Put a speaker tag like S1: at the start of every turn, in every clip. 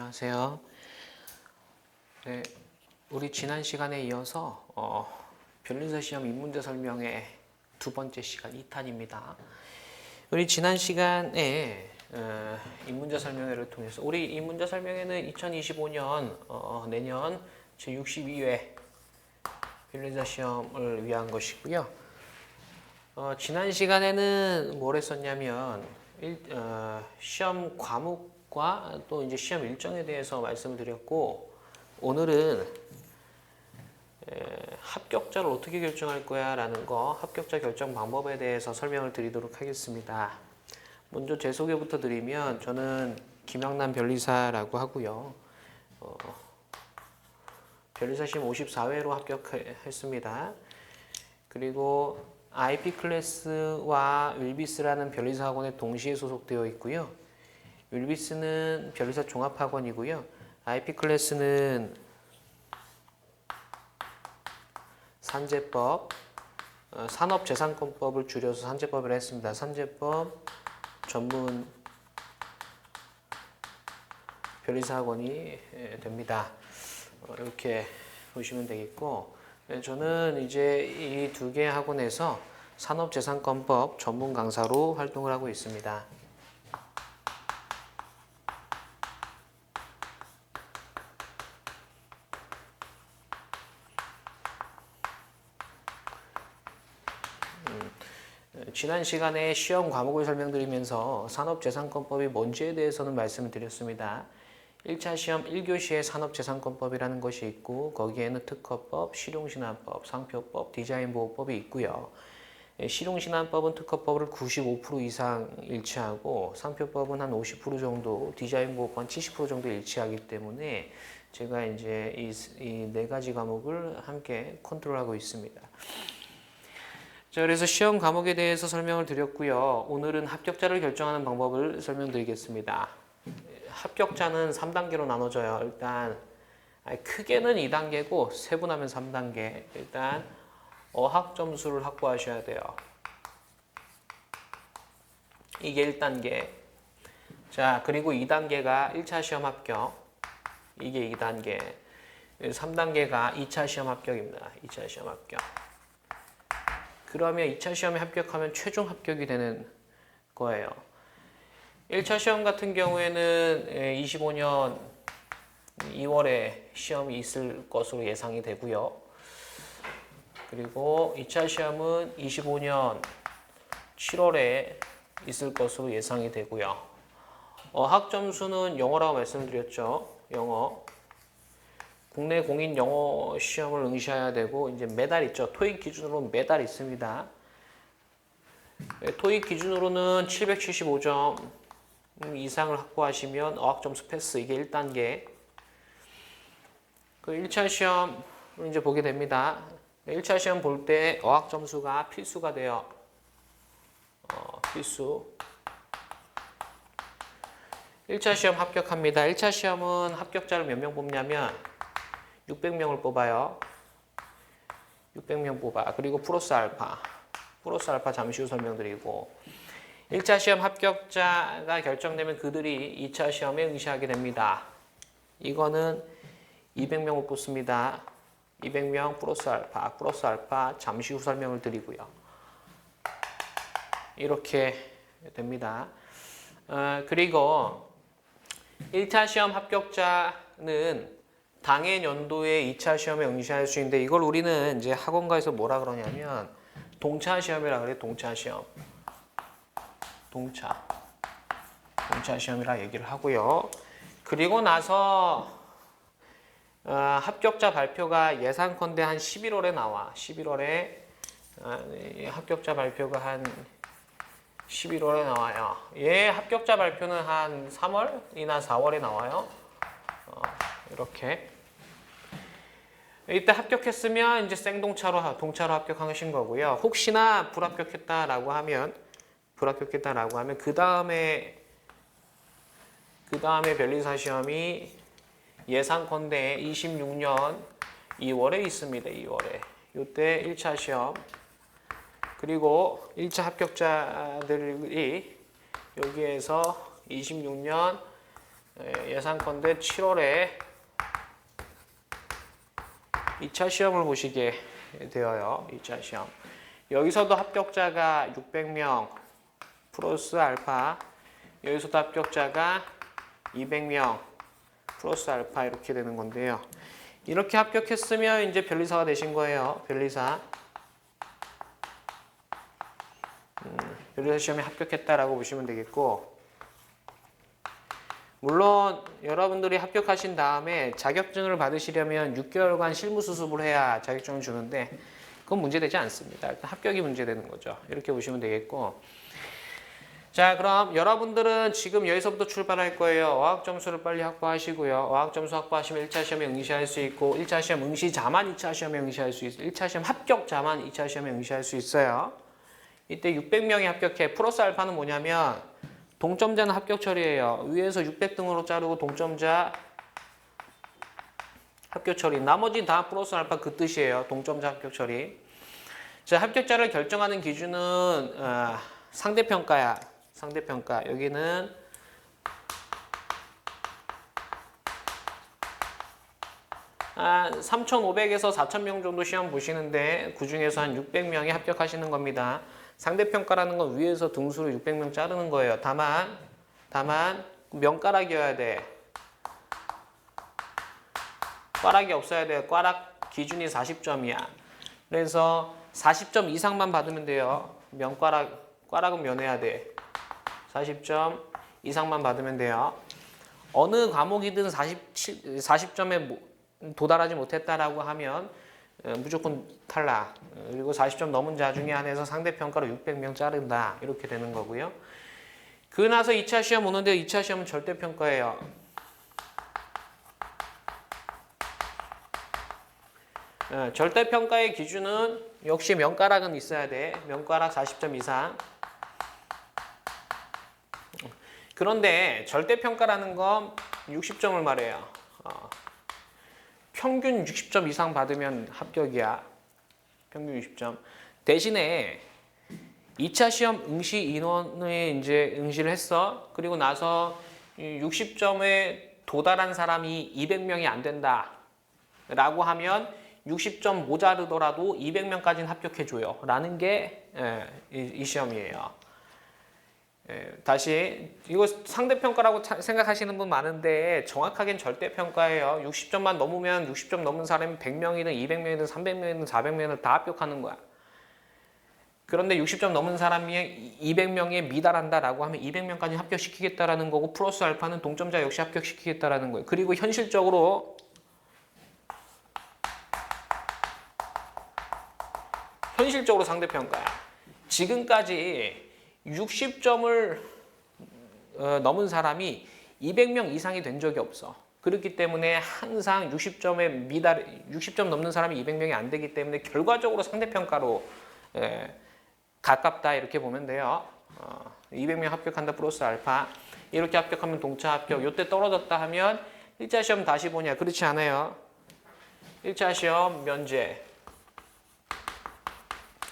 S1: 안녕하세요. 네, 우리 지난 시간에 이어서 변리사 시험 입문제 설명의 두 번째 시간 2탄입니다. 우리 지난 시간에 입문제 설명회를 통해서 우리 입문제 설명회는 2025년 내년 제62회 변리사 시험을 위한 것이고요. 지난 시간에는 뭘 했었냐면 시험 과목과 또 이제 시험 일정에 대해서 말씀을 드렸고, 오늘은 합격자를 어떻게 결정할 거야 라는 거, 합격자 결정 방법에 대해서 설명을 드리도록 하겠습니다. 먼저 제 소개부터 드리면, 저는 김영남 변리사라고 하고요. 변리사 시험 54회로 합격했습니다. 그리고 IP 클래스와 윌비스라는 변리사 학원에 동시에 소속되어 있고요. 윌비스는 변리사 종합학원이고요. IP 클래스는 산재법, 산업재산권법을 줄여서 산재법을 했습니다. 산재법 전문 변리사 학원이 됩니다. 이렇게 보시면 되겠고, 저는 이제 이 두 개 학원에서 산업재산권법 전문 강사로 활동을 하고 있습니다. 지난 시간에 시험 과목을 설명드리면서 산업재산권법이 뭔지에 대해서는 말씀을 드렸습니다. 1차 시험 1교시에 산업재산권법이라는 것이 있고, 거기에는 특허법, 실용신안법, 상표법, 디자인보호법이 있고요. 실용신안법은 특허법을 95% 이상 일치하고, 상표법은 한 50% 정도, 디자인보호법은 70% 정도 일치하기 때문에 제가 이제 이 네 가지 과목을 함께 컨트롤하고 있습니다. 자, 그래서 시험 과목에 대해서 설명을 드렸고요. 오늘은 합격자를 결정하는 방법을 설명드리겠습니다. 합격자는 3단계로 나눠져요. 일단 크게는 2단계고 세분하면 3단계. 일단 어학 점수를 확보하셔야 돼요. 이게 1단계. 자, 그리고 2단계가 1차 시험 합격. 이게 2단계. 3단계가 2차 시험 합격입니다. 2차 시험 합격. 그러면 2차 시험에 합격하면 최종 합격이 되는 거예요. 1차 시험 같은 경우에는 25년 2월에 시험이 있을 것으로 예상이 되고요. 그리고 2차 시험은 25년 7월에 있을 것으로 예상이 되고요. 어학 점수는 영어라고 말씀드렸죠. 영어. 국내 공인 영어 시험을 응시해야 되고, 이제 매달 있죠. 토익 기준으로 매달 있습니다. 토익 기준으로는 775점 이상을 확보하시면 어학 점수 패스. 이게 1단계. 그 1차 시험 이제 보게 됩니다. 1차 시험 볼 때 어학 점수가 필수가 돼요. 필수. 1차 시험 합격합니다. 1차 시험은 합격자를 몇 명 뽑냐면 600명을 뽑아요. 600명 뽑아. 그리고 플러스 알파. 플러스 알파 잠시 후 설명드리고, 1차 시험 합격자가 결정되면 그들이 2차 시험에 응시하게 됩니다. 이거는 200명을 뽑습니다. 200명 플러스 알파 잠시 후 설명을 드리고요. 이렇게 됩니다. 그리고 1차 시험 합격자는 당해 연도에 2차 시험에 응시할 수 있는데, 이걸 우리는 이제 학원가에서 뭐라 그러냐면 동차 시험이라 그래요. 동차 시험. 동차 시험이라 얘기를 하고요. 그리고 나서 합격자 발표가 예상컨대 한 11월에 나와. 11월에 합격자 발표가 한 11월에 나와요. 합격자 발표는 한 3월이나 4월에 나와요. 이렇게. 이때 합격했으면 이제 생동차로 동차로 합격하신 거고요. 혹시나 불합격했다라고 하면 그 다음에 변리사 시험이 예상컨대 26년 2월에 있습니다. 2월에. 이때 1차 시험. 그리고 1차 합격자들이 여기에서 26년 예상컨대 7월에 2차 시험을 보시게 되어요. 2차 시험. 여기서도 합격자가 600명 플러스 알파, 여기서도 합격자가 200명 플러스 알파 이렇게 되는 건데요. 이렇게 합격했으면 이제 변리사가 되신 거예요. 변리사. 변리사 시험에 합격했다라고 보시면 되겠고, 물론 여러분들이 합격하신 다음에 자격증을 받으시려면 6개월간 실무 수습을 해야 자격증을 주는데 그건 문제되지 않습니다. 일단 합격이 문제되는 거죠. 이렇게 보시면 되겠고, 자, 그럼 여러분들은 지금 여기서부터 출발할 거예요. 어학 점수를 빨리 확보하시고요. 어학 점수 확보하시면 1차 시험에 응시할 수 있고, 1차 시험 응시자만 2차 시험에 응시할 수 있어요. 1차 시험 합격자만 2차 시험에 응시할 수 있어요. 이때 600명이 합격해. 플러스 알파는 뭐냐면 동점자는 합격 처리예요. 위에서 600등으로 자르고 동점자 합격 처리. 나머지 다 플러스 알파 그 뜻이에요. 동점자 합격 처리. 자, 합격자를 결정하는 기준은 상대평가야. 상대평가. 여기는 한 3,500에서 4,000명 정도 시험 보시는데 그 중에서 한 600명이 합격하시는 겁니다. 상대평가라는 건 위에서 등수로 600명 자르는 거예요. 다만 명가락이어야 돼. 꽈락이 없어야 돼요. 꽈락 기준이 40점이야. 그래서 40점 이상만 받으면 돼요. 꽈락은 면해야 돼. 40점 이상만 받으면 돼요. 어느 과목이든 40점에 도달하지 못했다라고 하면 무조건 탈락. 그리고 40점 넘은 자 중에 한해서 상대평가로 600명 자른다. 이렇게 되는 거고요. 그 나서 2차 시험 오는데 2차 시험은 절대평가예요. 절대평가의 기준은 역시 명가락은 있어야 돼. 명가락 40점 이상. 그런데 절대평가라는 건 60점을 말해요. 평균 60점 이상 받으면 합격이야. 평균 60점. 대신에 2차 시험 응시 인원에 이제 응시를 했어. 그리고 나서 60점에 도달한 사람이 200명이 안 된다. 라고 하면 60점 모자르더라도 200명까지는 합격해줘요. 라는 게 이 시험이에요. 다시 이거 상대평가라고 생각하시는 분 많은데 정확하게는 절대평가예요. 60점만 넘으면 60점 넘은 사람이 100명이든 200명이든 300명이든 400명이든 다 합격하는 거야. 그런데 60점 넘은 사람이 200명에 미달한다라고 하면 200명까지 합격시키겠다라는 거고, 플러스 알파는 동점자 역시 합격시키겠다라는 거예요. 그리고 현실적으로 상대평가야. 지금까지 60점을 넘은 사람이 200명 이상이 된 적이 없어. 그렇기 때문에 항상 60점 넘는 사람이 200명이 안 되기 때문에 결과적으로 상대평가로 가깝다 이렇게 보면 돼요. 200명 합격한다 플러스 알파. 이렇게 합격하면 동차 합격. 요때 떨어졌다 하면 1차 시험 다시 보냐? 그렇지 않아요. 1차 시험 면제.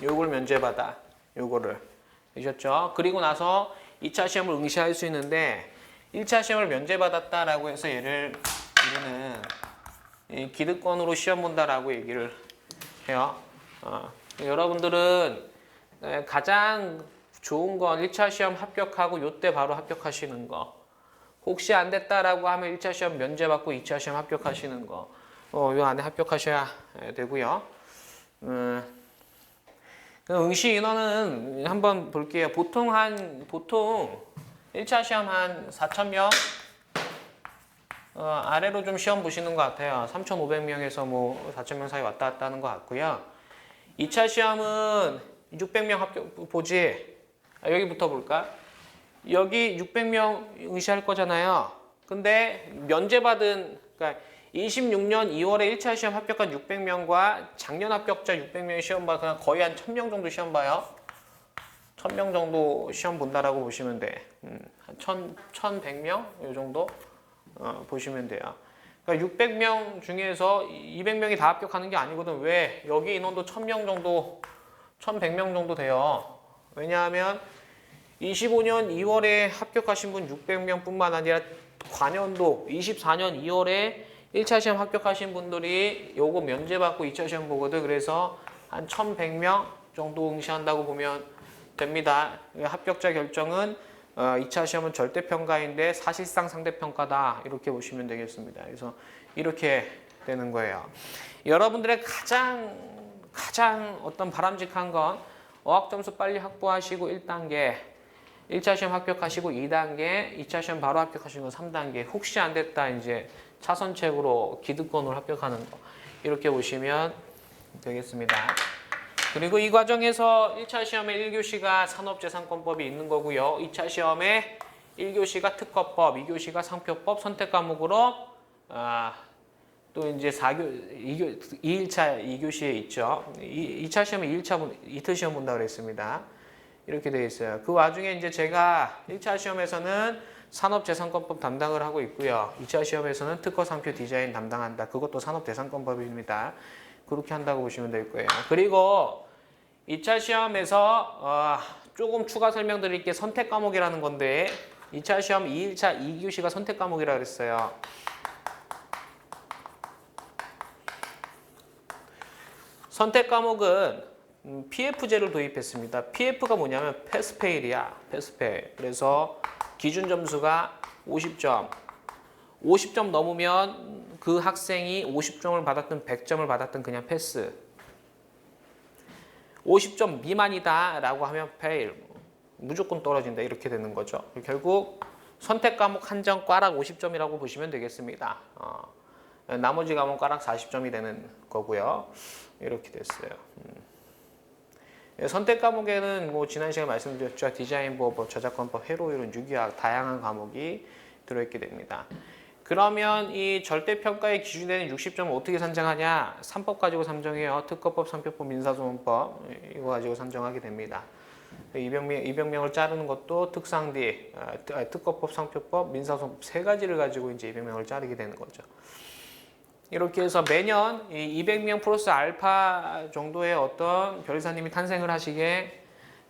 S1: 요걸 면제받아. 요거를. 되셨죠? 그리고 나서 2차 시험을 응시할 수 있는데 1차 시험을 면제받았다라고 해서 우리는 기득권으로 시험 본다라고 얘기를 해요. 여러분들은 가장 좋은 건 1차 시험 합격하고 요때 바로 합격하시는 거. 혹시 안 됐다라고 하면 1차 시험 면제받고 2차 시험 합격하시는 거. 요 안에 합격하셔야 되고요. 응시 인원은 한번 볼게요. 보통 1차 시험 한 4,000명 아래로 좀 시험 보시는 것 같아요. 3,500명에서 뭐 4,000명 사이 왔다 갔다 하는 것 같고요. 2차 시험은 600명 합격 보지. 여기부터 볼까? 여기 600명 응시할 거잖아요. 근데 면제받은, 그러니까 26년 2월에 1차 시험 합격한 600명과 작년 합격자 600명의 시험 봐. 그냥 거의 한 1000명 정도 시험 봐요. 1000명 정도 시험 본다라고 보시면 돼. 한 1100명? 이 정도 보시면 돼요. 그러니까 600명 중에서 200명이 다 합격하는 게 아니거든. 왜? 여기 인원도 1000명 정도, 1100명 정도 돼요. 왜냐하면 25년 2월에 합격하신 분 600명 뿐만 아니라 관연도 24년 2월에 1차 시험 합격하신 분들이 요거 면제받고 2차 시험 보거든. 그래서 한 1,100명 정도 응시한다고 보면 됩니다. 합격자 결정은 2차 시험은 절대평가인데 사실상 상대평가다. 이렇게 보시면 되겠습니다. 그래서 이렇게 되는 거예요. 여러분들의 가장 어떤 바람직한 건 어학 점수 빨리 확보하시고 1단계, 1차 시험 합격하시고 2단계, 2차 시험 바로 합격하시고 3단계, 혹시 안 됐다 이제 차선책으로 기득권으로 합격하는 거. 이렇게 보시면 되겠습니다. 그리고 이 과정에서 1차 시험에 1교시가 산업재산권법이 있는 거고요. 2차 시험에 1교시가 특허법, 2교시가 상표법 선택 과목으로 또 이제 2일차 2교시에 있죠. 2차 시험에 2일차 이틀 시험 본다 그랬습니다. 이렇게 되어 있어요. 그 와중에 이제 제가 1차 시험에서는 산업재산권법 담당을 하고 있고요. 2차 시험에서는 특허 상표 디자인 담당한다. 그것도 산업재산권법입니다. 그렇게 한다고 보시면 될 거예요. 그리고 2차 시험에서 조금 추가 설명드릴 게 선택 과목이라는 건데 2차 시험 2일차 2교시가 선택 과목이라 그랬어요. 선택 과목은 PF제를 도입했습니다. PF가 뭐냐면 패스페일이야. 패스페일. 그래서 기준 점수가 50점. 50점 넘으면 그 학생이 50점을 받았든 100점을 받았든 그냥 패스. 50점 미만이다 라고 하면 페일. 무조건 떨어진다. 이렇게 되는 거죠. 결국 선택 과목 한정 꽈락 50점이라고 보시면 되겠습니다. 나머지 과목 꽈락 40점이 되는 거고요. 이렇게 됐어요. 선택 과목에는 뭐 지난 시간에 말씀드렸죠. 디자인법, 저작권법, 회로이론, 유기학 다양한 과목이 들어있게 됩니다. 그러면 이 절대평가의 기준되는 60점을 어떻게 산정하냐? 3법 가지고 산정해요. 특허법, 상표법, 민사소송법 이거 가지고 산정하게 됩니다. 200명을 자르는 것도 특상디, 특허법, 상표법, 민사소송법 세 가지를 가지고 이제 200명을 자르게 되는 거죠. 이렇게 해서 매년 200명 플러스 알파 정도의 어떤 변호사님이 탄생을 하시게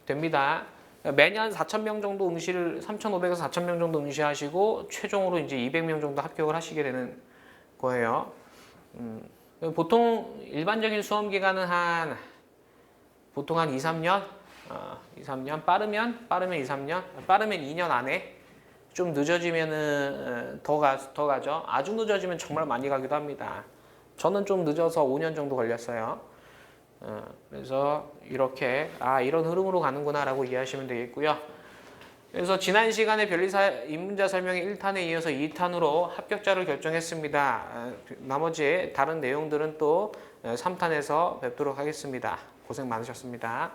S1: 됩니다. 매년 4,000명 정도 응시를 3,500에서 4,000명 정도 응시하시고 최종으로 이제 200명 정도 합격을 하시게 되는 거예요. 보통 일반적인 수험 기간은 보통 한 2, 3년, 2, 3년 빠르면 2, 3년, 빠르면 2년 안에 좀 늦어지면은 더 가죠. 아주 늦어지면 정말 많이 가기도 합니다. 저는 좀 늦어서 5년 정도 걸렸어요. 그래서 이렇게 이런 흐름으로 가는구나라고 이해하시면 되겠고요. 그래서 지난 시간에 변리사 입문자 설명의 1탄에 이어서 2탄으로 합격자를 결정했습니다. 나머지 다른 내용들은 또 3탄에서 뵙도록 하겠습니다. 고생 많으셨습니다.